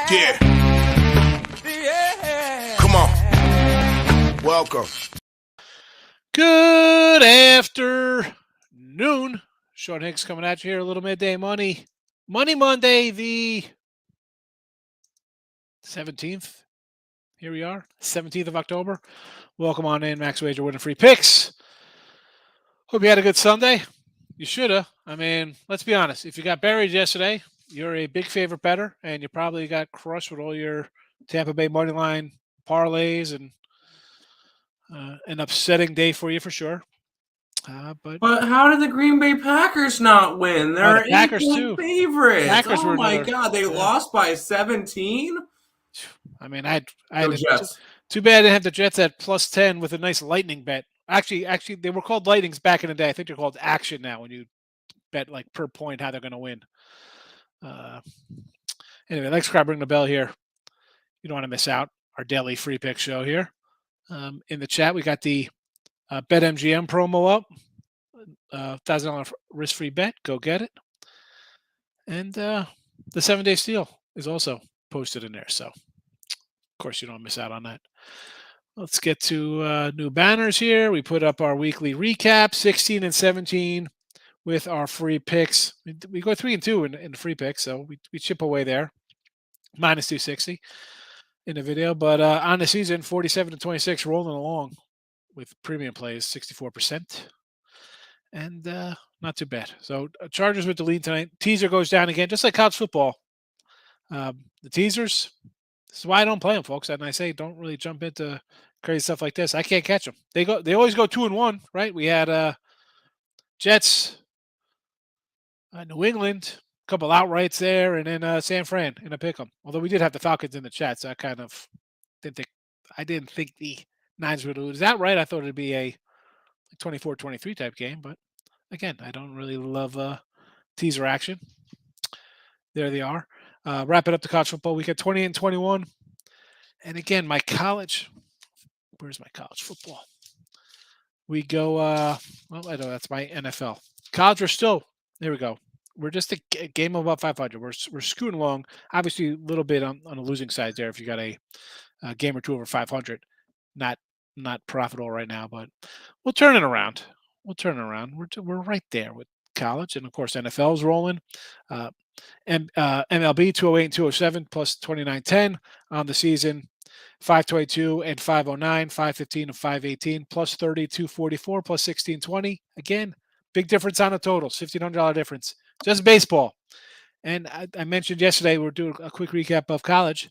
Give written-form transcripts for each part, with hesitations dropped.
Yeah. Come on. Welcome. Good afternoon. Sean Higgs coming at you here. A little midday money. Money Monday, the 17th. Here we are, 17th of October. Welcome on in. Max Wager winning free picks. Hope you had a good Sunday. You should have. I mean, let's be honest. If you got buried yesterday, you're a big favorite bettor, and you probably got crushed with all your Tampa Bay money line parlays, and an upsetting day for you for sure. But how did the Green Bay Packers not win? They're the Packers 8-point favorites. Packers oh were my another, God, they lost by 17. I mean, I Go had Jets. too bad I didn't have the Jets at +10 with a nice lightning bet. Actually, they were called lightnings back in the day. I think they're called action now when you bet like per point how they're going to win. Anyway, let's ring the bell here. You don't want to miss out our daily free pick show here. In the chat, we got the BetMGM promo up. $1,000 risk-free bet. Go get it. And the 7-day steal is also posted in there. So, of course, you don't miss out on that. Let's get to new banners here. We put up our weekly recap, 16 and 17 with our free picks. We go 3 and 2 in the free picks, so we chip away there. Minus 260 in the video. But on the season, 47 to 26 rolling along with premium plays, 64%. And not too bad. So Chargers with the lead tonight. Teaser goes down again, just like college football. The teasers, this is why I don't play them, folks. And I say don't really jump into crazy stuff like this. I can't catch them. They always go 2-1, right? We had Jets, New England, a couple outrights there, and then San Fran in a pick 'em. Although we did have the Falcons in the chat, so I kind of didn't think the Niners would lose that right. I thought it'd be a 24-23 type game, but again, I don't really love teaser action. There they are. Wrapping up the college football weekend, 20 and 21. And again, my college. Where's my college football? We go. Well, I know that's my NFL. College, we're still. There we go. We're just a game of about 500. We're scooting along. Obviously, a little bit on the losing side there. If you got a game or two over 500, not profitable right now, but we'll turn it around. We're right there with college, and of course NFL's rolling. MLB 208 and 207 plus 29.10 on the season. 522 and 509, 515 and 518 plus 30, 244 plus 1620. Again, big difference on the totals, $1,500 difference. Just baseball. And I mentioned yesterday we're doing a quick recap of college.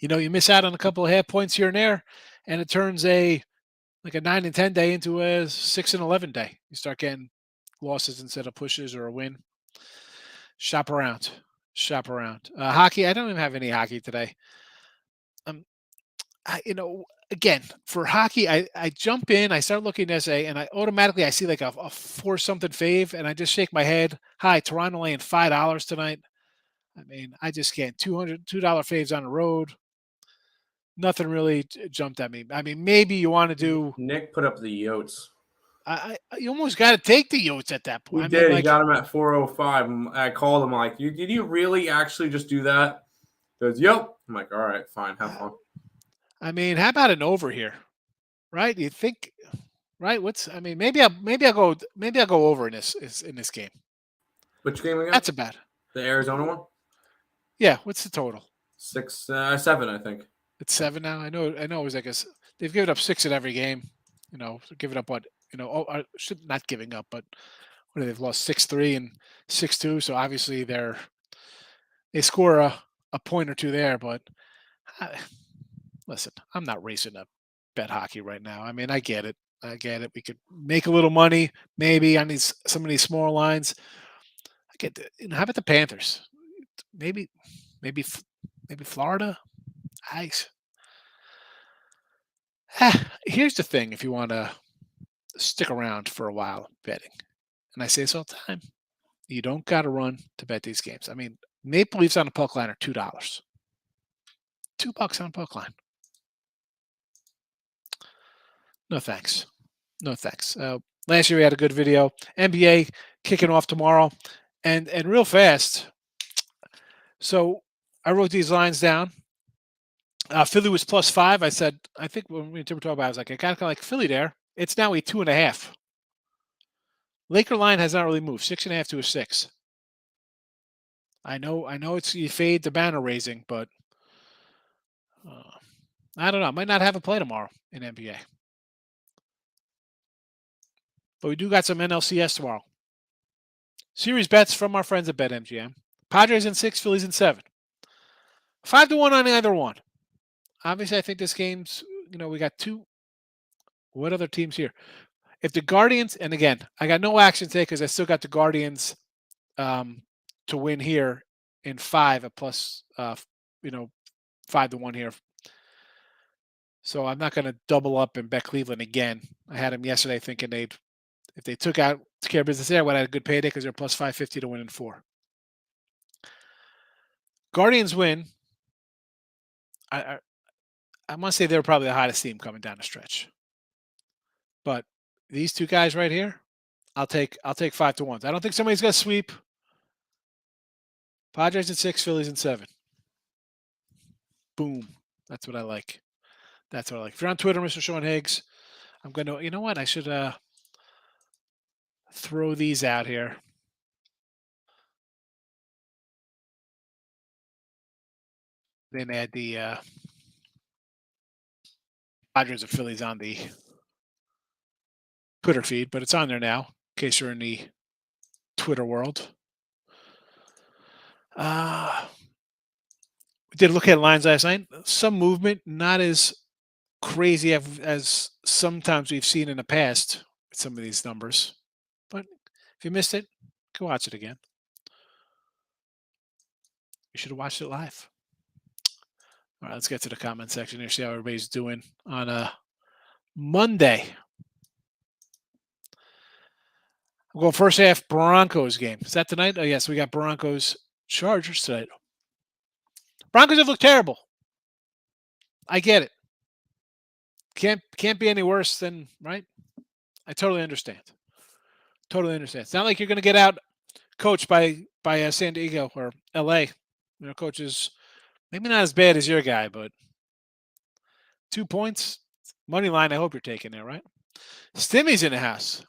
You know, you miss out on a couple of half points here and there, and it turns a 9 and 10 day into a 6 and 11 day. You start getting losses instead of pushes or a win. Shop around. Hockey, I don't even have any hockey today. Again, for hockey, I jump in, I start looking at SA, and I see like a 4-something fave, and I just shake my head. Hi, Toronto laying $5 tonight. I mean, I just can't. $2 faves on the road. Nothing really jumped at me. I mean, maybe you want to do. Nick put up the Yotes. You almost got to take the Yotes at that point. He did. He got him at 405. I called him like, did you really actually just do that? He goes, yep. I'm like, all right, fine, have fun. I mean, how about an over here, right? You think, right? Maybe I'll go over in this game. Which game again? That's about the Arizona one. Yeah. What's the total? 7, I think. It's 7 now. I know. It was they've given up 6 in every game. You know, giving up what? You know, should not giving up, but they've lost 6-3 and 6-2. So obviously they score a point or two there. But listen, I'm not racing to bet hockey right now. I mean, I get it. We could make a little money maybe on some of these small lines. I get it. How about the Panthers? Maybe Florida. Ice. Here's the thing: if you want to stick around for a while betting, and I say this all the time, you don't got to run to bet these games. I mean, Maple Leafs on the puck line are $2. $2 on puck line. No thanks. Last year we had a good video. NBA kicking off tomorrow. And real fast. So I wrote these lines down. Philly was +5. I said, I think when we were talking about it, I was like, I got like Philly there. It's now a 2.5. Laker line has not really moved. 6.5 to a 6. I know it's you fade the banner raising, but I don't know. I might not have a play tomorrow in NBA. But we do got some NLCS tomorrow. Series bets from our friends at BetMGM. Padres in 6, Phillies in 7. 5-1 on either one. Obviously, I think this game's, we got two. What other teams here? If the Guardians, and again, I got no action today because I still got the Guardians to win here in 5 at plus, 5-1 here. So I'm not going to double up and bet Cleveland again. I had them yesterday thinking if they took out care of business there, I would have had a good payday because they're plus 550 to win in 4. Guardians win. I must say they're probably the hottest team coming down the stretch. But these two guys right here, I'll take 5-1. I don't think somebody's going to sweep. Padres in 6, Phillies in 7. Boom. That's what I like. If you're on Twitter, Mr. Sean Higgs, I'm going to, you know what? I should throw these out here. Then add the Padres and Phillies on the Twitter feed, but it's on there now in case you're in the Twitter world. We did look at lines last night. Some movement, not as crazy as sometimes we've seen in the past with some of these numbers. But if you missed it, go watch it again. You should have watched it live. All right, let's get to the comment section here, see how everybody's doing on a Monday. We'll go first half Broncos game. Is that tonight? Oh, yes, we got Broncos Chargers tonight. Broncos have looked terrible. I get it. Can't be any worse than, right? I totally understand. It's not like you're going to get out coached by San Diego or LA. Coaches maybe not as bad as your guy, but 2 points, money line. I hope you're taking there, right? Stimmy's in the house.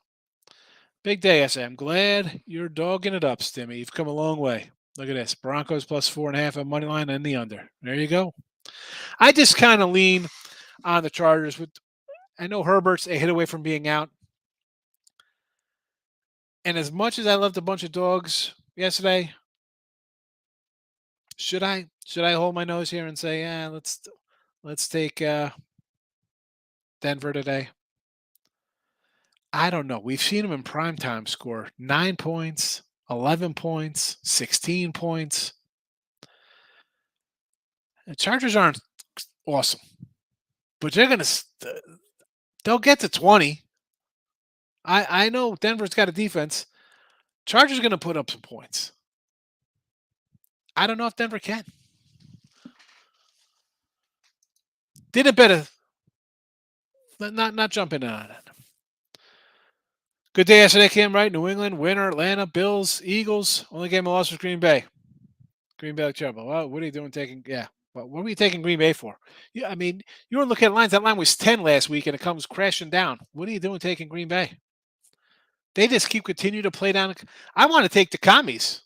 Big day, I say. I'm glad you're dogging it up, Stimmy. You've come a long way. Look at this. Broncos plus 4.5 on money line and the under. There you go. I just kind of lean on the Chargers. I know Herbert's a hit away from being out. And as much as I loved a bunch of dogs yesterday, should I hold my nose here and say, yeah, let's take Denver today? I don't know. We've seen them in primetime score 9 points, 11 points, 16 points. The Chargers aren't awesome, but they'll get to 20. I know Denver's got a defense. Chargers are going to put up some points. I don't know if Denver can. Didn't bet a not jumping on it. Good day yesterday, Kim, right? New England, winner, Atlanta, Bills, Eagles. Only game I lost was Green Bay. Green Bay trouble. Well, what are you doing taking? Yeah. Well, what were you taking Green Bay for? Yeah, I mean, you were looking at lines. That line was 10 last week, and it comes crashing down. What are you doing taking Green Bay? They just continue to play down. I want to take the commies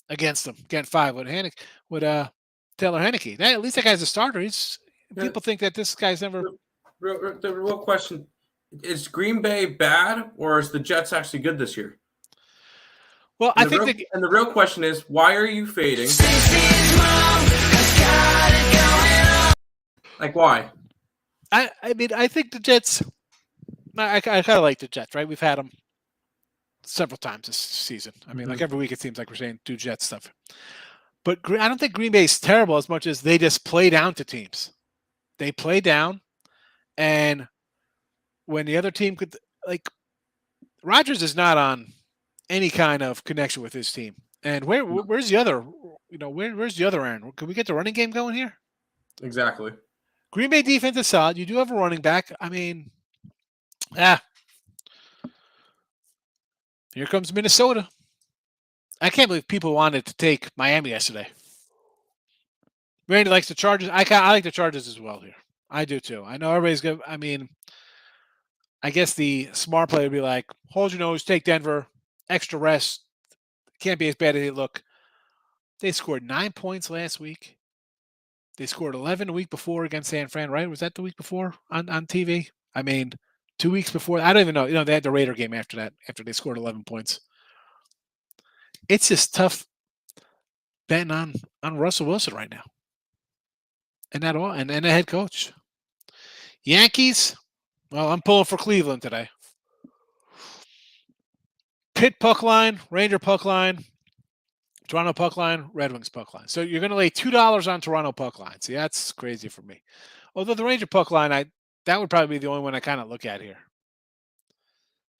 against them. Again, 5 with Taylor Heineke. At least that guy's a starter. People think that this guy's never. The real question is: Green Bay bad, or is the Jets actually good this year? Well, and the real question is: why are you fading? Like why? I mean, I think the Jets. I kind of like the Jets, right? We've had them several times this season. I mean, like every week it seems like we're saying do Jets stuff. But I don't think Green Bay is terrible as much as they just play down to teams. They play down, and when the other team could, like, Rodgers is not on any kind of connection with his team. And where's the other? Where's the other end? Can we get the running game going here? Exactly. Green Bay defense is solid. You do have a running back. I mean, here comes Minnesota. I can't believe people wanted to take Miami yesterday. Randy likes the Chargers. I like the Chargers as well here. I do too. I know everybody's good. I mean, I guess the smart play would be like, hold your nose, take Denver, extra rest. Can't be as bad as they look. They scored 9 points last week. They scored 11 the week before against San Fran, right? Was that the week before on TV? I mean, 2 weeks before. I don't even know. You know, they had the Raider game after that, after they scored 11 points. It's just tough betting on Russell Wilson right now. And that all, and the head coach. Yankees, well, I'm pulling for Cleveland today. Pitt puck line, Ranger puck line, Toronto puck line, Red Wings puck line. So you're going to lay $2 on Toronto puck line. See, that's crazy for me. Although the Ranger puck line, that would probably be the only one I kind of look at here.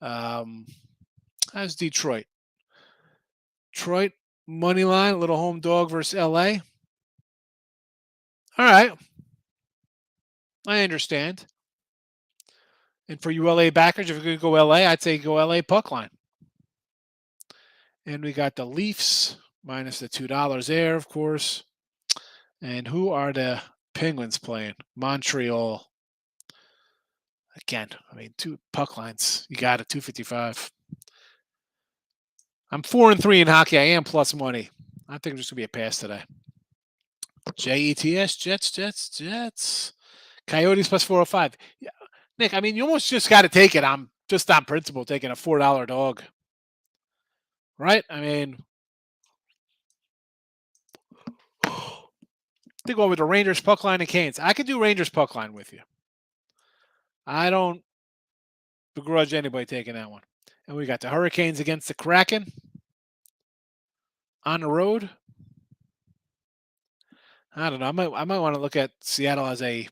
How's Detroit? Detroit money line, a little home dog versus LA. All right, I understand. And for you LA backers, if you're going to go LA, I'd say go LA puck line. And we got the Leafs minus the $2 there, of course. And who are the Penguins playing? Montreal. Again, I mean, 2 puck lines. You got it, 255. I'm 4-3 in hockey. I am plus money. I think I'm just going to be a pass today. Jets, Jets. Coyotes plus 405. Yeah. Nick, I mean, you almost just got to take it. I'm just on principle taking a $4 dog. Right? I mean, they go with the Rangers puck line and Canes. I could do Rangers puck line with you. I don't begrudge anybody taking that one. And we got the Hurricanes against the Kraken on the road. I don't know. I might want to look at Seattle as a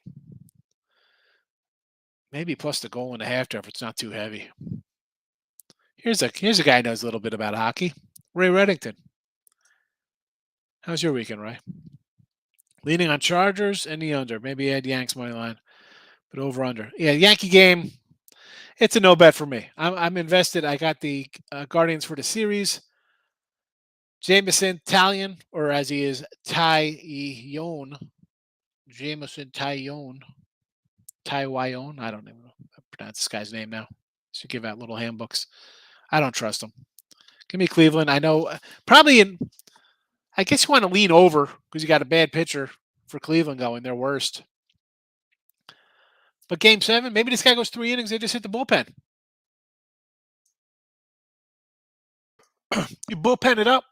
maybe plus the goal and a half there if it's not too heavy. Here's a guy who knows a little bit about hockey. Ray Reddington. How's your weekend, Ray? Leaning on Chargers and the under. Maybe add Yanks money line, but over under. Yeah, Yankee game. It's a no bet for me. I'm invested. I got the Guardians for the series. Jameson Taillon, or as he is, Taillon. Jameson Taillon. Taillon. I don't even know how to pronounce this guy's name now. Should give out little handbooks. I don't trust him. Give me Cleveland. I know probably I guess you want to lean over because you got a bad pitcher for Cleveland going. They're worst. But game 7, maybe this guy goes 3 innings. They just hit the bullpen. You bullpen it up.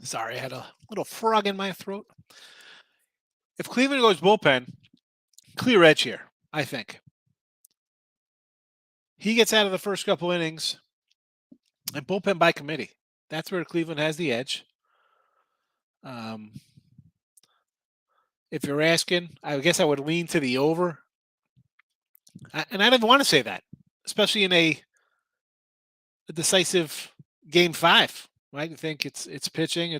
Sorry, I had a little frog in my throat. If Cleveland goes bullpen, clear edge here, I think. He gets out of the first couple innings and bullpen by committee. That's where Cleveland has the edge. If you're asking, I guess I would lean to the over. And I didn't want to say that, especially in a decisive game 5. Right? You think it's pitching,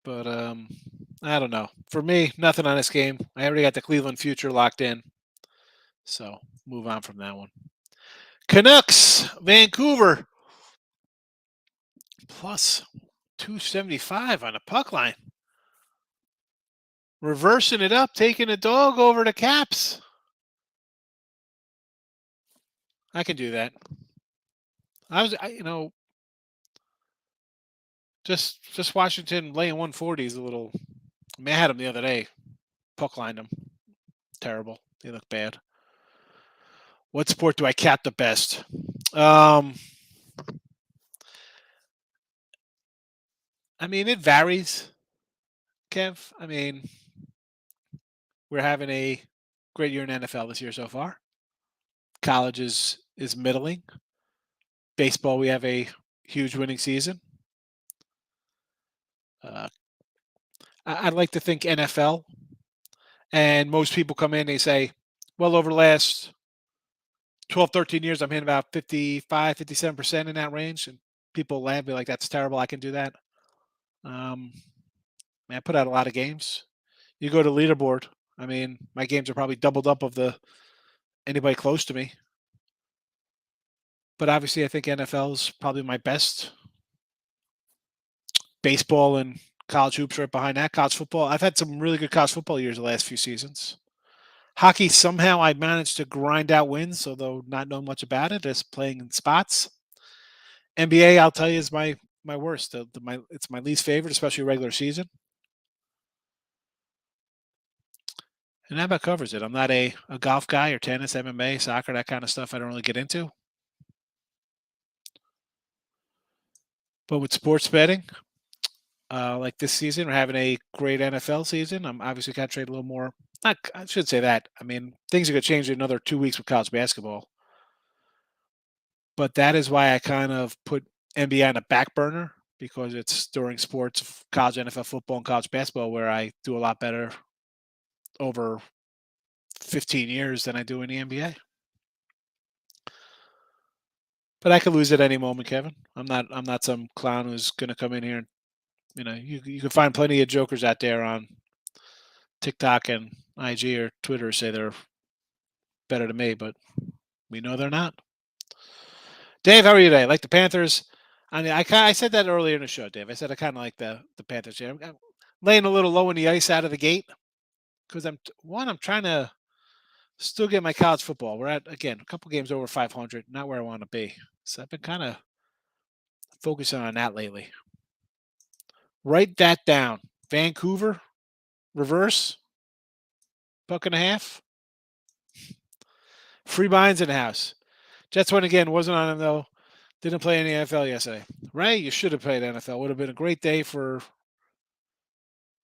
but I don't know. For me, nothing on this game. I already got the Cleveland future locked in. So move on from that one. Canucks, Vancouver. Plus 275 on a puck line. Reversing it up, taking a dog over the Caps. I can do that. Just Washington laying 140 is a little. I mean, I had them the other day. Puck lined them. Terrible. They look bad. What sport do I cap the best? I mean, it varies, Kev. I mean, we're having a great year in NFL this year so far. College is middling. Baseball, we have a huge winning season. I'd like to think NFL, and most people come in, they say, well, over the last 12, 13 years, I'm hitting about 55, 57% in that range. And people laugh, be like, that's terrible. I can do that. I put out a lot of games. You go to leaderboard. I mean, my games are probably doubled up of the anybody close to me. But obviously, I think NFL is probably my best. Baseball and college hoops right behind that. College football, I've had some really good college football years the last few seasons. Hockey, somehow I managed to grind out wins, although not knowing much about it, just playing in spots. NBA, I'll tell you, is my worst. It's my least favorite, especially regular season. And that about covers it. I'm not a golf guy or tennis, MMA, soccer, that kind of stuff I don't really get into. But with sports betting, like this season, we're having a great NFL season. I'm obviously going to trade a little more. Not, I should say that. I mean, things are going to change in another 2 weeks with college basketball. But that is why I kind of put NBA on a back burner, because it's during sports, college NFL football and college basketball, where I do a lot better over 15 years than I do in the NBA. But I could lose at any moment, Kevin. I'm not some clown who's going to come in here and, you can find plenty of jokers out there on TikTok and IG or Twitter say they're better than me, but we know they're not. Dave, how are you today? Like the Panthers? I mean, I said that earlier in the show, Dave. I said I kind of like the Panthers here. I'm laying a little low in the ice out of the gate because I'm trying to still get my college football. We're at, again, a couple games over 500, not where I want to be. So I've been kind of focusing on that lately. Write that down. Vancouver, reverse, $1.50. Free binds in the house. Jets win again. Wasn't on him, though. Didn't play any NFL yesterday. Ray, you should have played NFL. Would have been a great day for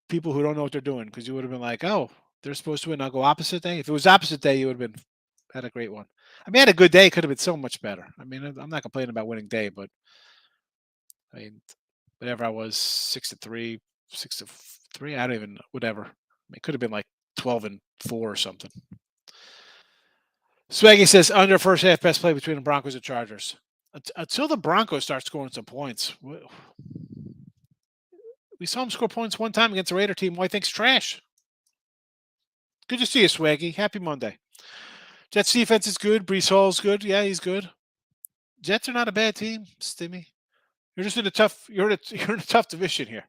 people who don't know what they're doing, because you would have been like, oh, they're supposed to win. I'll go opposite day. If it was opposite day, you would have had a great one. I mean, I had a good day. Could have been so much better. I mean, I'm not complaining about winning day, but I mean, whatever I was, 6-3, 6-3. I don't even, whatever. I mean, it could have been like 12-4 or something. Swaggy says under first half best play between the Broncos and Chargers. Until the Broncos start scoring some points. We saw him score points one time against the Raider team. Who I think's trash. Good to see you, Swaggy. Happy Monday. Jets defense is good. Brees Hall's good. Yeah, he's good. Jets are not a bad team, Stimmy. You're just in a tough. You're in a tough division here.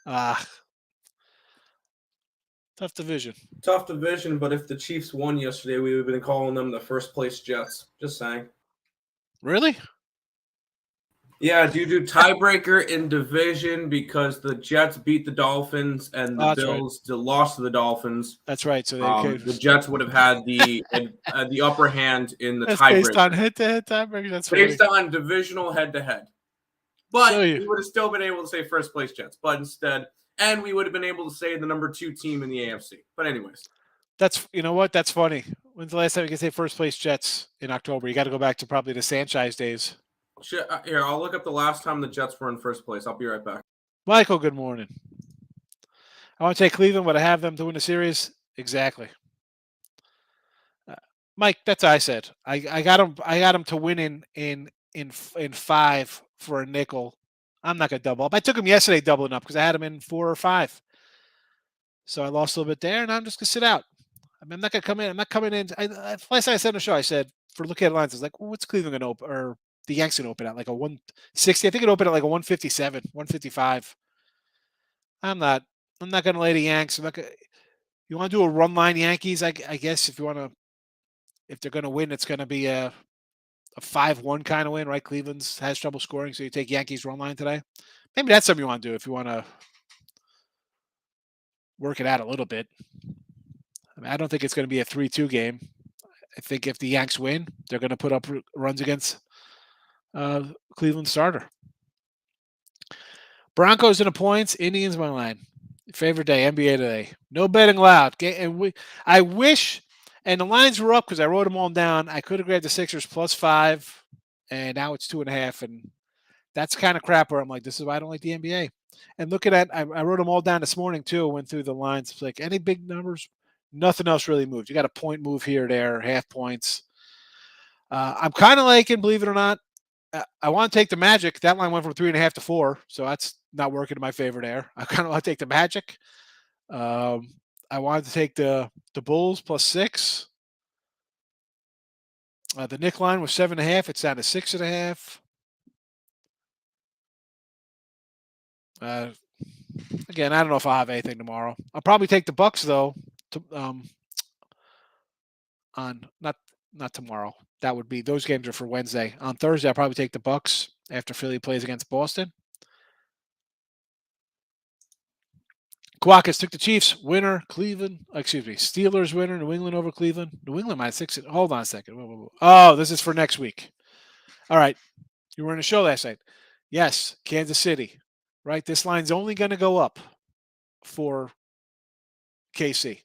Tough division. Tough division, but if the Chiefs won yesterday, we would have been calling them the first place Jets. Just saying. Really? Yeah, do you do tiebreaker in division because the Jets beat the Dolphins and the Bills lost to the Dolphins? That's right. So the Jets would have had the upper hand in the tiebreaker. Based on head-to-head tiebreaker. That's based on divisional head-to-head. But we would have still been able to say first place Jets, but instead. And we would have been able to say the number 2 team in the AFC. But anyways. You know what? That's funny. When's the last time you can say first place Jets in October? You got to go back to probably the Sanchez days. Here, I'll look up the last time the Jets were in first place. I'll be right back. Michael, good morning. I want to take Cleveland, but I have them to win the series. Exactly. Mike, that's what I said. I got them to win in 5 for a nickel. I'm not going to double up. I took them yesterday doubling up because I had them in 4 or 5. So I lost a little bit there, and I'm just going to sit out. I mean, I'm not going to come in. I'm not coming in. Last night I said on the show, I said, for looking at lines, I was like, well, what's Cleveland going to open, or the Yanks going to open at? Like a 160. I think it opened at like a 157, 155. I'm not going to lay the Yanks. You want to do a run line Yankees? I guess if they're going to win, it's going to be a 5-1 kind of win, right? Cleveland's has trouble scoring, so you take Yankees run line today. Maybe that's something you want to do if you want to work it out a little bit. I mean, I don't think it's going to be a 3-2 game. I think if the Yanks win, they're going to put up runs against Cleveland starter. Broncos in the points, Indians my line. Favorite day, NBA today. No betting allowed. And I wish. And the lines were up because I wrote them all down. I could have grabbed the Sixers +5, and now it's 2.5. And that's kind of crap where I'm like, this is why I don't like the NBA. And look at that. I wrote them all down this morning, too. Went through the lines. It's like any big numbers, nothing else really moved. You got a point move here or there, half points. I'm kind of liking, believe it or not, I want to take the Magic. That line went from 3.5 to 4, so that's not working in my favor there. I kind of want to take the Magic. I wanted to take the Bulls +6. The Nick line was 7.5. It's down to 6.5. Again, I don't know if I'll have anything tomorrow. I'll probably take the Bucks though. On not tomorrow. That would be those games are for Wednesday. On Thursday, I'll probably take the Bucks after Philly plays against Boston. Quackers took the Chiefs. Winner, Cleveland. Steelers winner. New England over Cleveland. New England minus 6. Hold on a second. Whoa. Oh, this is for next week. All right. You were in a show last night. Yes, Kansas City. Right? This line's only going to go up for KC.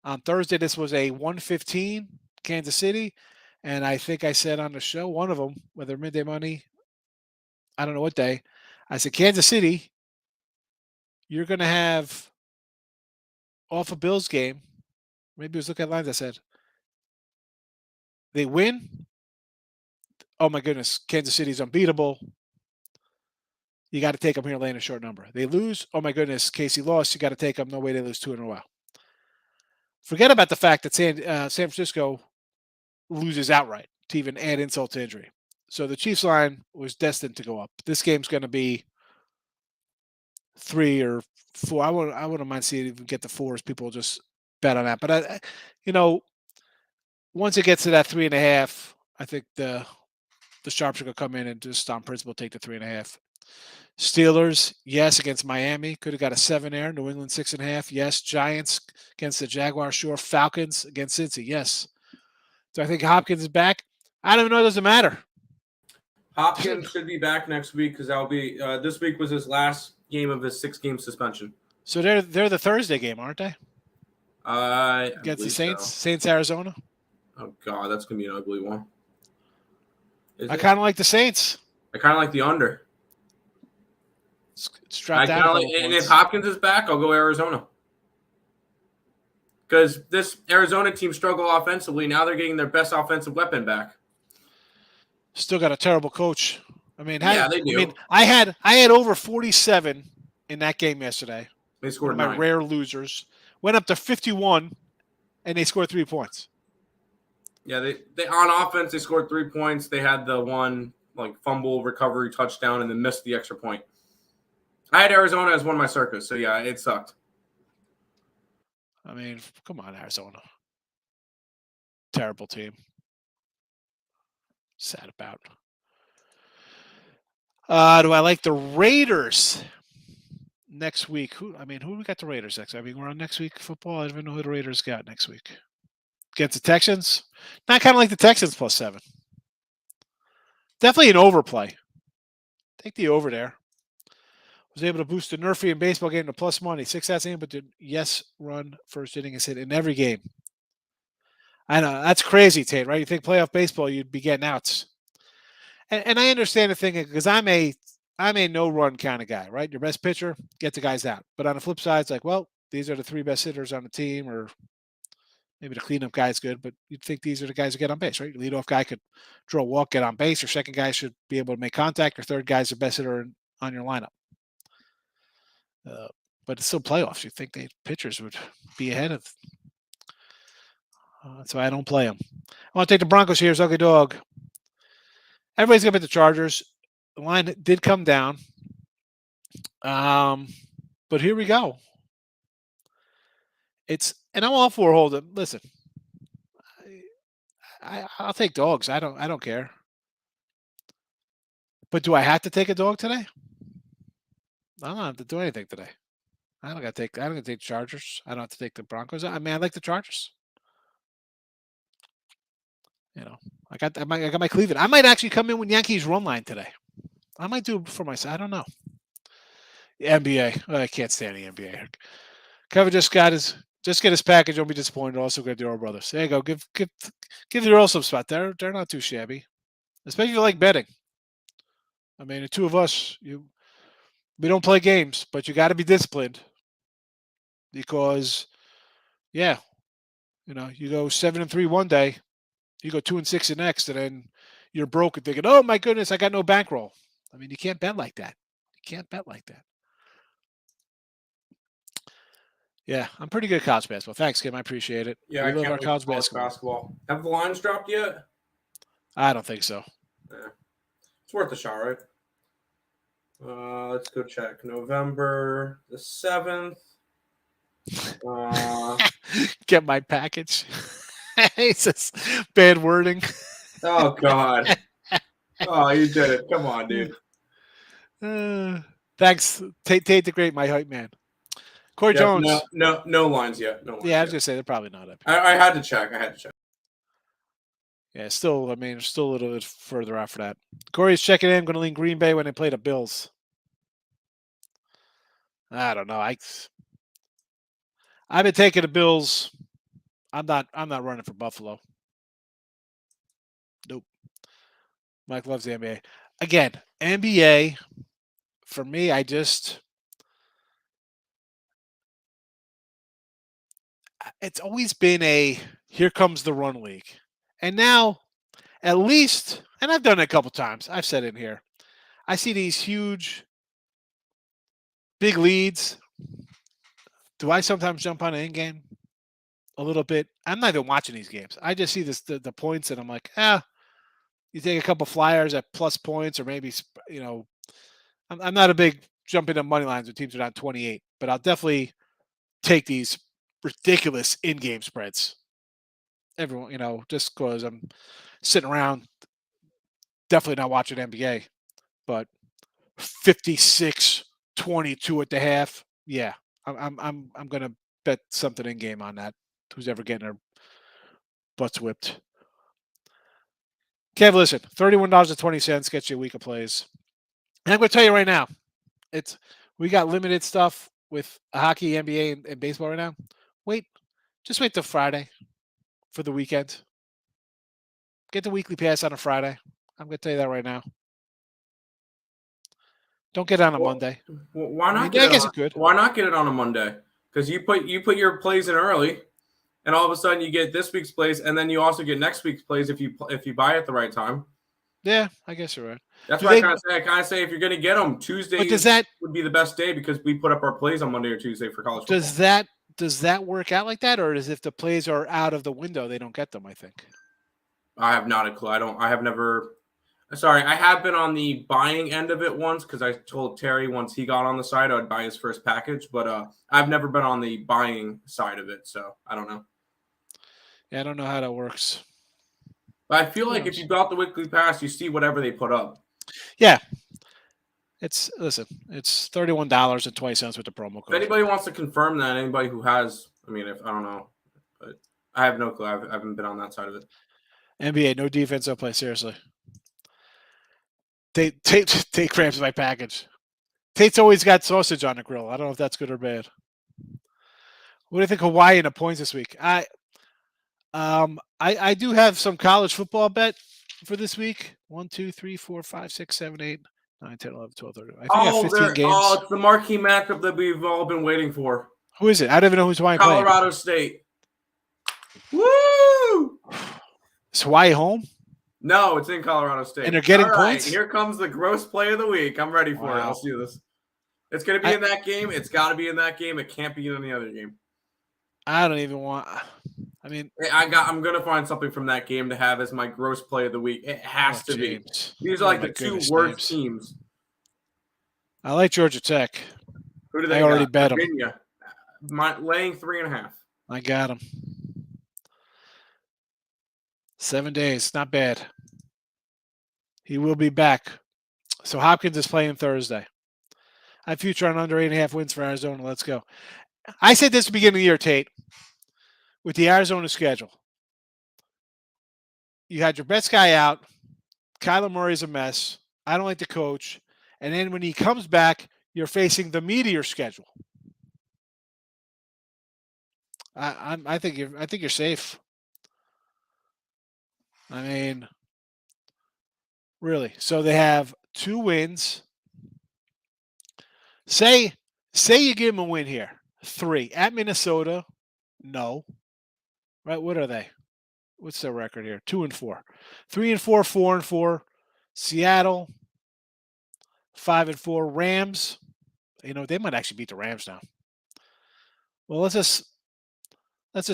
On Thursday, this was a 115 Kansas City. And I think I said on the show, one of them, whether midday money, I don't know what day, I said, Kansas City, you're going to have off a Bills game. Maybe it was looking at lines. I said, they win. Oh, my goodness. Kansas City's unbeatable. You got to take them here laying a short number. They lose. Oh, my goodness. KC lost. You got to take them. No way they lose 2 in a row. Forget about the fact that San Francisco loses outright to even add insult to injury. So the Chiefs line was destined to go up. This game's going to be 3 or 4. I wouldn't mind seeing it even get to 4 as people just bet on that. But once it gets to that 3.5, I think the sharps are going to come in and just on principle take the 3.5. Steelers, yes, against Miami. Could have got a 7 there. New England 6.5. Yes. Giants against the Jaguars. Sure. Falcons against Cincy. Yes. Do I think Hopkins is back? I don't know. It doesn't matter. Hopkins should be back next week because that'll be this week was his last game of his 6-game suspension. So they're the Thursday game, aren't they? Against the Saints, so. Saints, Arizona. Oh God, that's gonna be an ugly one. I kind of like the Saints. I kind of like the under. It's dropped down. And if Hopkins is back, I'll go Arizona. Because this Arizona team struggled offensively. Now they're getting their best offensive weapon back. Still got a terrible coach. I mean, they do. I had over 47 in that game yesterday. They scored 9. My rare losers went up to 51, and they scored 3 points. Yeah, they on offense they scored 3 points. They had the one fumble recovery touchdown and then missed the extra point. I had Arizona as one of my circus, so yeah, it sucked. I mean, come on, Arizona. Terrible team. Sad about. Do I like the Raiders next week? Who we got the Raiders next? I mean, we're on next week football. I don't even know who the Raiders got next week. Against the Texans? Not kind of like the Texans plus 7. Definitely an overplay. Take the over there. Was able to boost the Nerfian baseball game to plus money. 6 outs in, but the yes run first inning is hit in every game. I know that's crazy, Tate. Right? You think playoff baseball, you'd be getting outs, and I understand the thing because I'm a no run kind of guy. Right? Your best pitcher, get the guys out. But on the flip side, it's like, well, these are the 3 best hitters on the team, or maybe the cleanup guy's good, but you'd think these are the guys who get on base, right? Your leadoff guy could draw a walk, get on base. Your second guy should be able to make contact. Your third guy's the best hitter on your lineup. But it's still playoffs. You think the pitchers would be ahead of. That's why I don't play them. I want to take the Broncos here as ugly dog. Everybody's going to bet the Chargers. The line did come down. But here we go. And I'm all for holding. Listen, I'll take dogs. I don't care. But do I have to take a dog today? I don't have to do anything today. I don't got to take the Chargers. I don't have to take the Broncos. I mean, I like the Chargers. I got my Cleveland. I might actually come in with Yankees run line today. I might do it for myself. I don't know. The NBA. I can't stand the NBA. Kevin just get his package. Don't be disappointed. Also got the Earl brothers. There you go. Give the Earl some spot. They're not too shabby, especially if you like betting. I mean, the two of us, we don't play games, but you got to be disciplined because, yeah, you go 7-3 one day, you go 2-6 the next, and then you're broke and thinking, oh my goodness, I got no bankroll. I mean, you can't bet like that. Yeah, I'm pretty good at college basketball. Thanks, Kim. I appreciate it. Yeah, we love our college basketball. Have the lines dropped yet? I don't think so. Yeah. It's worth a shot, right? Let's go check. November the 7th. Get my package. He says bad wording. Oh, God. Oh, you did it. Come on, dude. Thanks, Tate the Great, my hype man. Corey Yep, Jones. no lines yet. No lines Yeah, I was yet. gonna say they're probably not up. I had to check. Yeah, still, I mean, still a little bit further out for that. Corey's checking in. Going to lean Green Bay when they play the Bills. I don't know. I've been taking the Bills. I'm not running for Buffalo. Nope. Mike loves the NBA. Again, NBA for me, it's always been a here comes the run league. And now, at least, and I've done it a couple times. I've said it in here. I see these huge, big leads. Do I sometimes jump on an in game? A little bit. I'm not even watching these games. I just see the points, and I'm like, you take a couple flyers at plus points, or maybe I'm not a big jump into money lines when teams are down 28, but I'll definitely take these ridiculous in-game spreads. Everyone, just because I'm sitting around, definitely not watching NBA, but 56-22 at the half. Yeah, I'm gonna bet something in game on that. Who's ever getting their butts whipped? Kev, listen, $31.20 gets you a week of plays. And I'm going to tell you right now, we got limited stuff with hockey, NBA, and baseball right now. Just wait till Friday for the weekend. Get the weekly pass on a Friday. I'm going to tell you that right now. Don't get it on a Monday. Why not? I guess it could. Why not get it on a Monday? Because you put your plays in early, and all of a sudden you get this week's plays, and then you also get next week's plays if you buy at the right time. Yeah, I guess you're right. That's why I kind of say if you're going to get them, Tuesday would be the best day because we put up our plays on Monday or Tuesday for college football. Does that work out like that, or is if the plays are out of the window, they don't get them? I think. I have not a clue. I have never. Sorry, I have been on the buying end of it once because I told Terry once he got on the site, I'd buy his first package. But I've never been on the buying side of it, so I don't know. Yeah, I don't know how that works. But I feel like if you got the weekly pass, you see whatever they put up. Yeah. It's $31.20 with the promo code. If anybody wants to confirm that, anybody who has, I don't know, but I have no clue. I haven't been on that side of it. NBA, no defense, no play. Seriously. Tate cramps my package. Tate's always got sausage on the grill. I don't know if that's good or bad. What do you think Hawaii in the points this week? I do have some college football bet for this week. 1, 2, 3, 4, 5, 6, 7, 8, 9, 10, 11, 12, 13. I think I have 15 games. Oh, it's the marquee matchup that we've all been waiting for. Who is it? I don't even know who's Hawaii playing. Colorado State. Woo! Is Hawaii home? No, it's in Colorado State. And they're getting points? Here comes the gross play of the week. I'm ready for it. Let's do this. It's going to be in that game. It's got to be in that game. It can't be in any other game. I don't even want. I mean, I'm going to find something from that game to have as my gross play of the week. It has to be. These are like the two worst teams. I like Georgia Tech. Who do they? I already bet them. Virginia, laying 3.5. I got them. 7 days, not bad. He will be back. So Hopkins is playing Thursday. I have future on under 8.5 wins for Arizona. Let's go. I said this at the beginning of the year, Tate, with the Arizona schedule. You had your best guy out. Kyler Murray's a mess. I don't like the coach. And then when he comes back, you're facing the meteor schedule. I think you're safe. I mean, really. So they have 2 wins. Say you give them a win here. 3 at Minnesota. No. Right? What are they? What's their record here? 2-4. 3-4, 4-4. Seattle. 5-4. Rams. They might actually beat the Rams now. Well, let's just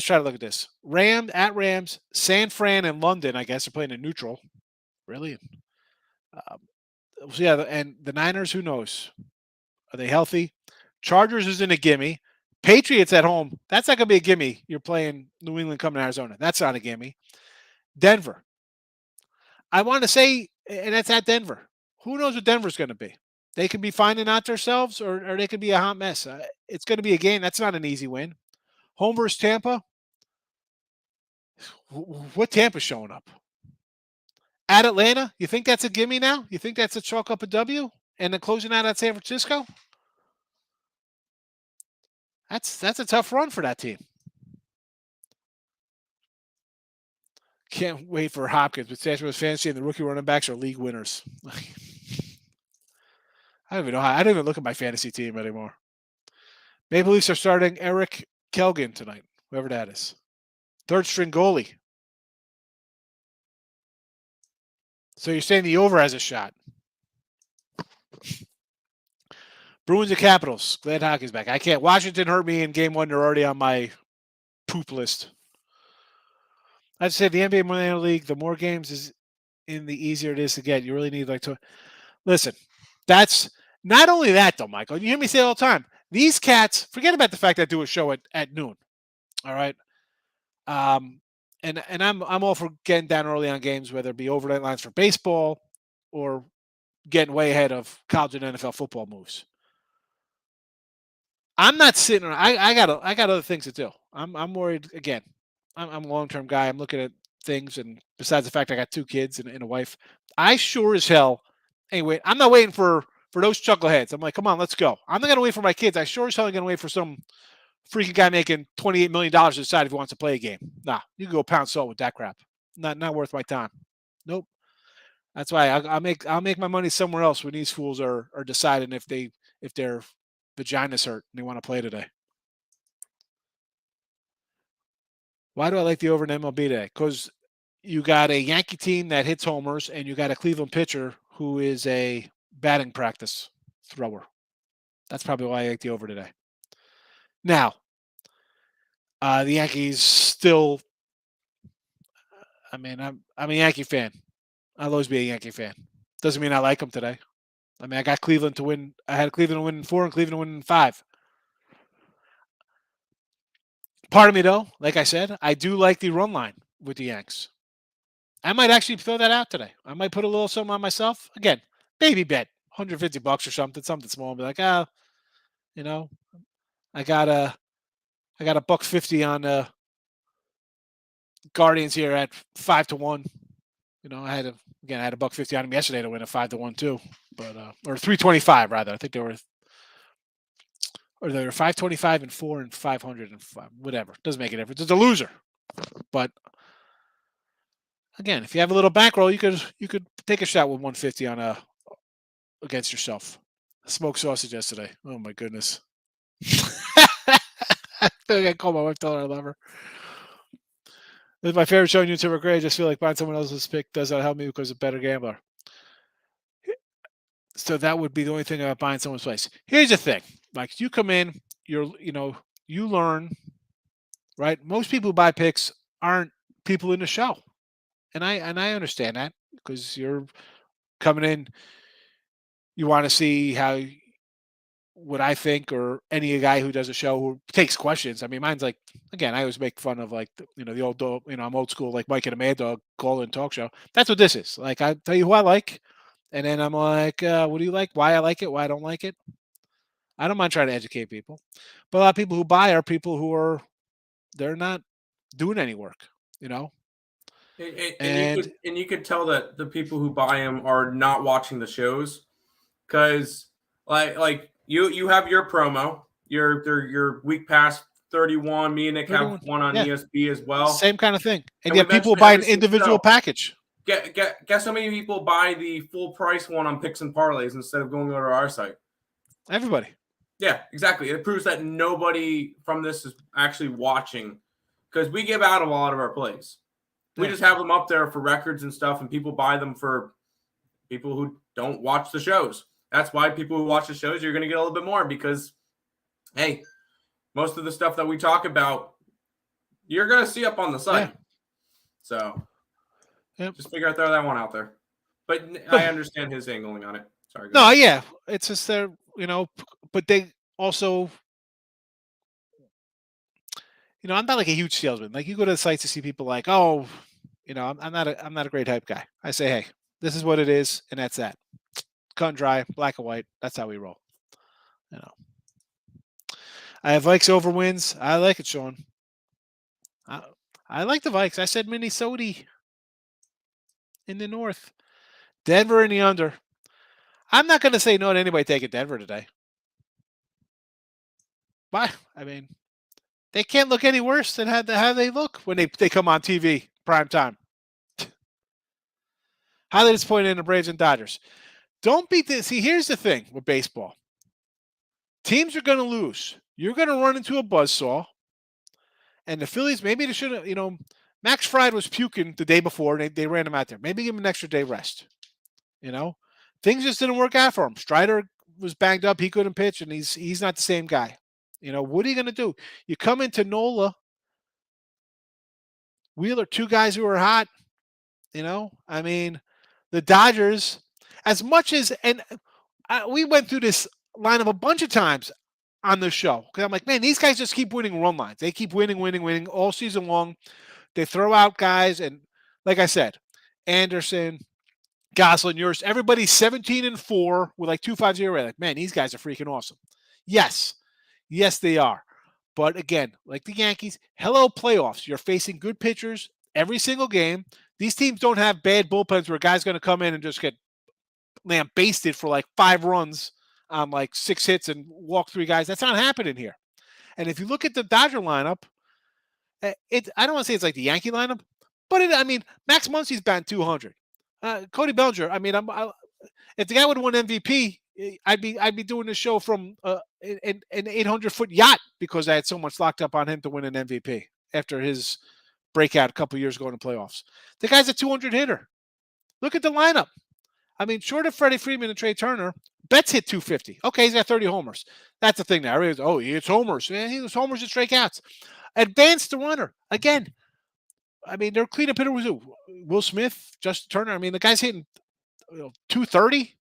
try to look at this. Rams, San Fran, and London, I guess, are playing in neutral. really? So yeah, and the Niners, who knows? Are they healthy? Chargers isn't a gimme. Patriots at home, that's not going to be a gimme. You're playing New England coming to Arizona. That's not a gimme. Denver. I want to say, and that's at Denver. Who knows what Denver's going to be? They could be finding out themselves, or they could be a hot mess. It's going to be a game. That's not an easy win. Home versus Tampa. What Tampa's showing up? At Atlanta, you think that's a gimme now? You think that's a chalk up a W? And then closing out at San Francisco? That's a tough run for that team. Can't wait for Hopkins. But Satchmo's fantasy and the rookie running backs are league winners. I don't even know how. I don't even look at my fantasy team anymore. Maple Leafs are starting Eric Kelgan tonight, whoever that is. Third string goalie. So you're saying the over has a shot. Bruins and Capitals. Glad hockey's back. I can't. Washington hurt me in game one. They're already on my poop list. I'd say the NBA Minor League, the more games is in, the easier it is to get. You really need like to listen. That's not only that though, Michael. You hear me say it all the time. These cats, forget about the fact that I do a show at noon. All right. And I'm all for getting down early on games, whether it be overnight lines for baseball or getting way ahead of college and NFL football moves. I'm not sitting around. I got other things to do. I'm worried again. I'm a long-term guy. I'm looking at things, and besides the fact I got 2 kids and a wife, I sure as hell. Anyway, I'm not waiting for those chuckleheads. I'm like, come on, let's go. I'm not gonna wait for my kids. I sure as hell ain't gonna wait for some freaking guy making $28 million to decide if he wants to play a game. Nah, you can go pound salt with that crap. Not worth my time. Nope. That's why I'll make my money somewhere else when these fools are deciding if their vaginas hurt and they want to play today. Why do I like the over in MLB today? Because you got a Yankee team that hits homers, and you got a Cleveland pitcher who is a batting practice thrower. That's probably why I like the over today. Now, the Yankees still. I mean, I'm a Yankee fan. I'll always be a Yankee fan. Doesn't mean I like them today. I mean, I got Cleveland to win. I had Cleveland to win in 4 and Cleveland to win in 5. Part of me, though, like I said, I do like the run line with the Yanks. I might actually throw that out today. I might put a little something on myself. Again, baby bet, $150 or something small. And be like, I got a $150 on Guardians here at 5-1. I had a $150 on them yesterday to win a 5-1 too, but or 325 rather. I think they were 525 and 4 and 500 and 5, whatever. Doesn't make a difference. It's a loser, but again, if you have a little bankroll, you could take a shot with 150 on against yourself. Smoked sausage yesterday. Oh my goodness. I call my wife, tell her I love her. This is my favorite show on YouTube. Great. I just feel like buying someone else's pick does not help me because I'm a better gambler. So that would be the only thing about buying someone's place. Here's the thing. Like you come in, you learn, right? Most people who buy picks aren't people in the show. And I understand that because you're coming in, you want to see what I think, or any guy who does a show who takes questions. I mean, mine's like, again, I always make fun of like, the old dog, I'm old school, like Mike and Amanda call in talk show. That's what this is. Like, I tell you who I like. And then I'm like, what do you like? Why I like it? Why I don't like it? I don't mind trying to educate people. But a lot of people who buy are people who they're not doing any work, And you could tell that the people who buy them are not watching the shows, because like you have your promo, your week pass 31. Me and Nick have one on ESB as well. Same kind of thing. And yet people buy an individual package. Guess how many people buy the full price one on Picks and Parlays instead of going over to our site? Everybody. Yeah, exactly. It proves that nobody from this is actually watching, because we give out a lot of our plays. We just have them up there for records and stuff, and people buy them for people who don't watch the shows. That's why people who watch the shows, you're going to get a little bit more, because, hey, most of the stuff that we talk about, you're going to see up on the site. Yeah. So just throw that one out there. But I understand his angling on it. Sorry. Go No, ahead. yeah, it's just they're but they also, I'm not like a huge salesman. Like you go to the sites to see people like, oh, I'm not a great hype guy. I say, hey, this is what it is, and that's that. Cut and dry, black and white. That's how we roll. You know, I have Vikes over wins. I like it, Sean. I like the Vikes. I said Minnesota in the north, Denver in the under. I'm not going to say no to anybody taking Denver today. Why? I mean, they can't look any worse than how they look when they come on TV prime time. Highly disappointed in the Braves and Dodgers. Don't beat this. See, here's the thing with baseball. Teams are going to lose. You're going to run into a buzzsaw. And the Phillies, maybe they should have, Max Fried was puking the day before. And they ran him out there. Maybe give him an extra day rest. Things just didn't work out for him. Strider was banged up. He couldn't pitch, and he's not the same guy. What are you going to do? You come into Nola, Wheeler, two guys who are hot. I mean, the Dodgers, as much as, and we went through this lineup a bunch of times on the show because I'm like, man, these guys just keep winning run lines. They keep winning all season long. They throw out guys, and like I said, Anderson, Goslin, yours, everybody's 17-4 with like 2.50 rate. Like, man, these guys are freaking awesome. Yes, they are. But again, like the Yankees, hello playoffs. You're facing good pitchers every single game. These teams don't have bad bullpens where a guy's going to come in and just get lambasted for like 5 runs on like 6 hits and walk 3 guys. That's not happening here. And if you look at the Dodger lineup, I don't want to say it's like the Yankee lineup, but Max Muncy's batting 200. Cody Bellinger. If the guy would have won MVP, I'd be doing this show from an 800-foot yacht because I had so much locked up on him to win an MVP after his breakout a couple years ago in the playoffs. The guy's a 200 hitter. Look at the lineup. Short of Freddie Freeman and Trey Turner, Betts hit 250. Okay, he's got 30 homers. That's the thing now. Everybody's, he hits homers. Yeah, he hits homers and strikeouts. Advance the runner. Again, their cleanup hitter was Will Smith, Justin Turner. The guy's hitting 230.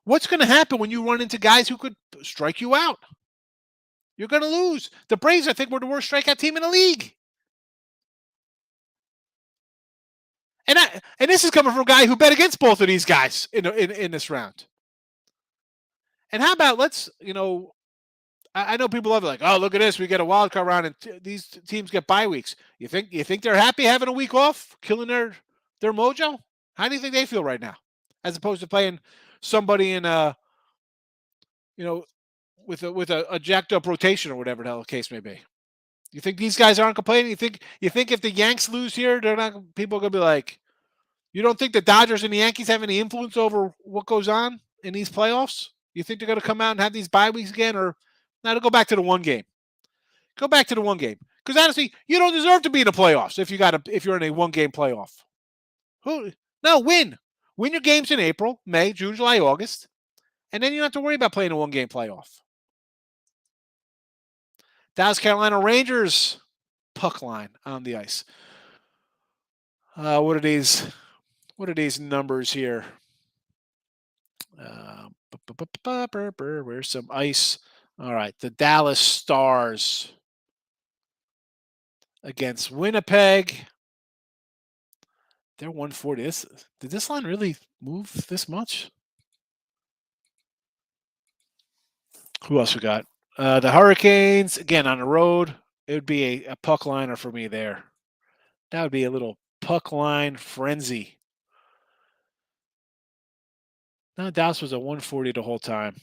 What's going to happen when you run into guys who could strike you out? You're going to lose. The Braves, I think, were the worst strikeout team in the league. And this is coming from a guy who bet against both of these guys in this round. And how about I know people love it, like, oh, look at this, we get a wild card round and these teams get bye weeks. You think they're happy having a week off, killing their mojo? How do you think they feel right now, as opposed to playing somebody in with a jacked up rotation or whatever the hell the case may be? You think these guys aren't complaining? You think if the Yanks lose here, people are gonna be like, you don't think the Dodgers and the Yankees have any influence over what goes on in these playoffs? You think they're gonna come out and have these bye weeks again, or now to go back to the one game? Go back to the one game. Because honestly, you don't deserve to be in the playoffs if you're in a one game playoff. Win. Win your games in April, May, June, July, August. And then you don't have to worry about playing a one game playoff. Dallas Carolina Rangers puck line on the ice. What are these numbers here? Where's some ice? All right, the Dallas Stars against Winnipeg. They're 140. Did this line really move this much? Who else we got? The Hurricanes, again, on the road. It would be a puck liner for me there. That would be a little puck line frenzy. No, Dallas was a 140 the whole time.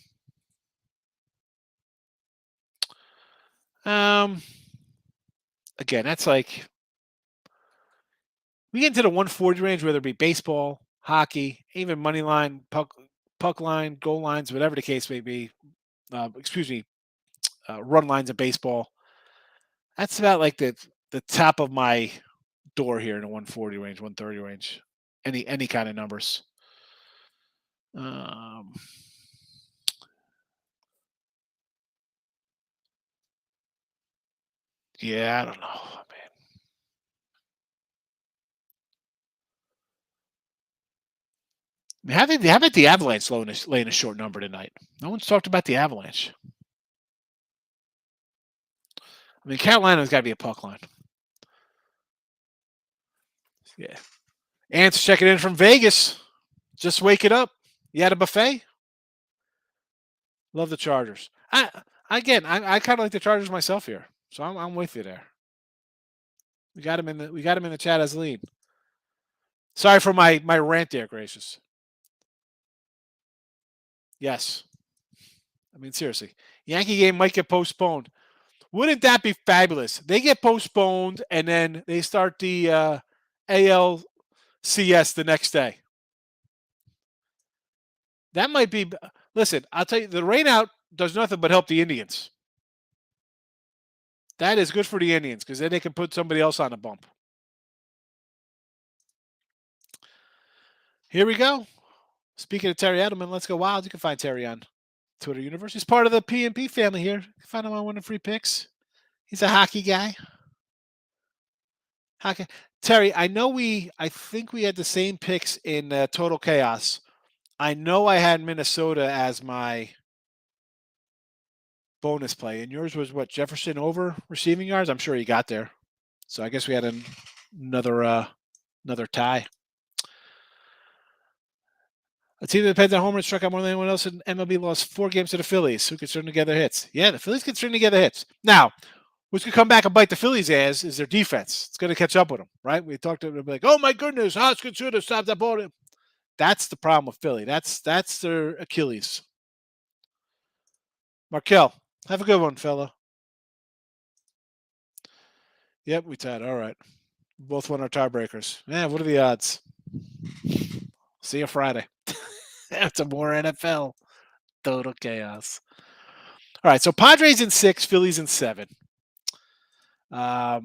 Again, that's like we get into the 140 range, whether it be baseball, hockey, even money line, puck line, goal lines, whatever the case may be. Run lines of baseball. That's about like the top of my door here in the 140 range, 130 range. Any kind of numbers. Yeah, I don't know, man. How about the Avalanche laying a short number tonight? No one's talked about the Avalanche. I mean, Carolina's got to be a puck line. Yeah. Ant's checking in from Vegas. Just waking up. You had a buffet? Love the Chargers. I kind of like the Chargers myself here, so I'm with you there. We got him in the chat as lead. Sorry for my rant there, Gracious. Yes. I mean, seriously. Yankee game might get postponed. Wouldn't that be fabulous? They get postponed, and then they start the ALCS the next day. That might be. Listen, I'll tell you, the rain out does nothing but help the Indians. That is good for the Indians because then they can put somebody else on the bump. Here we go. Speaking of Terry Edelman, let's go wild. You can find Terry on Twitter Universe. He's part of the PNP family here. You can find him on Winning Free Picks. He's a hockey guy. Hockey. Terry, I think we had the same picks in Total Chaos. I know I had Minnesota as my bonus play, and yours was what, Jefferson over receiving yards? I'm sure he got there. So I guess we had another tie. A team that depends on home runs struck out more than anyone else in MLB lost 4 games to the Phillies, who could string together hits. Yeah, the Phillies can string together hits. Now, what's going to come back and bite the Phillies' ass is their defense. It's going to catch up with them, right? We talked to them like, oh my goodness, Hoskins should have stopped that ball. That's the problem with Philly. That's their Achilles. Markel, have a good one, fella. Yep, we tied. All right. Both won our tiebreakers. Man, what are the odds? See you Friday. After more NFL. Total chaos. All right, so Padres in 6, Phillies in 7. I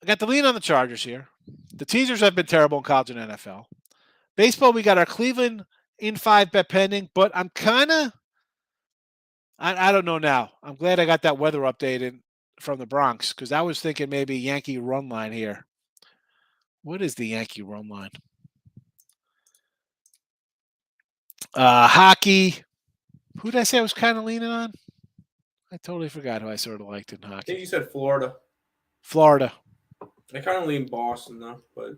got the lean on the Chargers here. The teasers have been terrible in college and NFL. Baseball, we got our Cleveland in 5 bet pending, but I'm kind of, I don't know now. I'm glad I got that weather updated from the Bronx because I was thinking maybe Yankee run line here. What is the Yankee run line? Hockey. Who did I say I was kind of leaning on? I totally forgot who I sort of liked in hockey. I think you said Florida. Florida. I kind of lean Boston though, but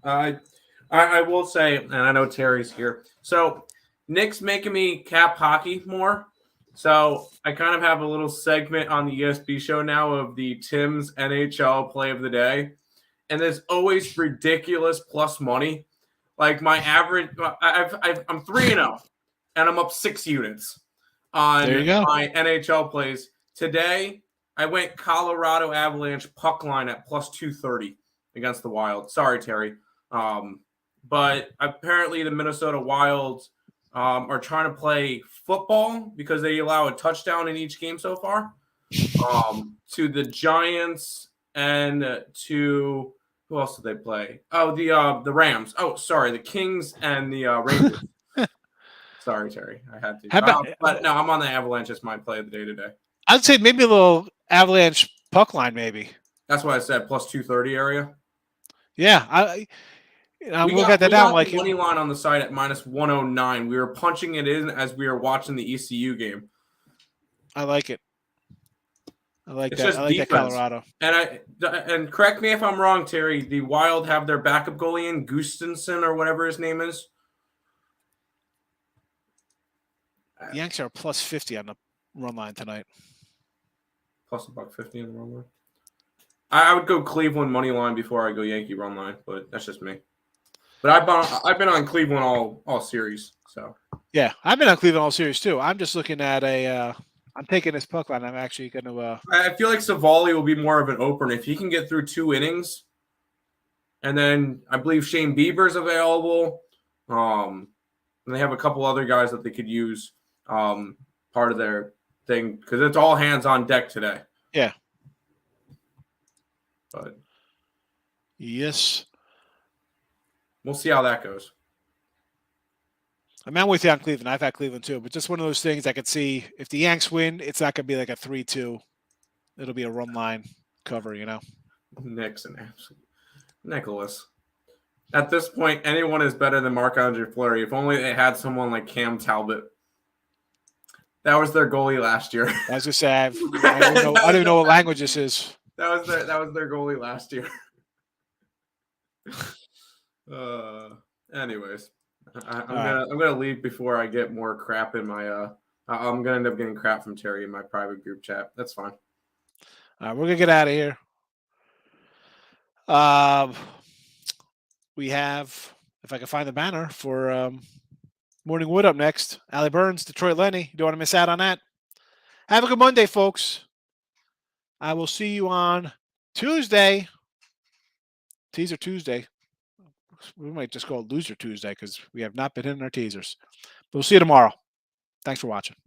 I will say, and I know Terry's here. So Nick's making me cap hockey more. So I kind of have a little segment on the ESB show now of the Tim's NHL play of the day. And there's always ridiculous plus money. Like my average, I'm 3-0, and I'm up 6 units on my NHL plays. Today, I went Colorado Avalanche puck line at plus 230 against the Wild. Sorry, Terry. But apparently the Minnesota Wild are trying to play football because they allow a touchdown in each game so far to the Giants and to – who else did they play? Oh, the Rams. Oh, sorry, the Kings and the Rangers. Sorry, Terry. I had to. But no, I'm on the Avalanche as my play of the day today. I'd say maybe a little Avalanche puck line, maybe. That's what I said, plus 230 area. Yeah, we'll get that down. Like money line on the side at minus 109. We were punching it in as we were watching the ECU game. I like it. I like it's that. Just I like defense. that Colorado. And correct me if I'm wrong, Terry. The Wild have their backup goalie in Gustafsson or whatever his name is. The Yanks are plus 50 on the run line tonight. Plus $1.50 on the run line. I would go Cleveland money line before I go Yankee run line, but that's just me. But I've been on Cleveland all series. So yeah, I've been on Cleveland all series too. I'm just looking at I'm taking this puck line. I'm actually going to. I feel like Savali will be more of an opener if he can get through 2 innings, and then I believe Shane Bieber's available. And they have a couple other guys that they could use part of their thing because it's all hands on deck today. Yeah. But yes, we'll see how that goes. I'm with you on Cleveland. I've had Cleveland too, but just one of those things I could see if the Yanks win, it's not going to be like a 3-2. It'll be a run line cover, you know. Nixon, absolutely. Nicholas. At this point, anyone is better than Marc-Andre Fleury. If only they had someone like Cam Talbot. That was their goalie last year. I was just say I don't even know what language this is. That was their goalie last year. Anyways, I'm gonna leave before I get more crap in my I'm gonna end up getting crap from Terry in my private group chat. That's fine. All right, we're gonna get out of here. We have, if I can find the banner for Morning Wood up next. Allie Burns, Detroit Lenny. You don't want to miss out on that. Have a good Monday, folks. I will see you on Tuesday. Teaser Tuesday. We might just call it Loser Tuesday because we have not been hitting our teasers. But we'll see you tomorrow. Thanks for watching.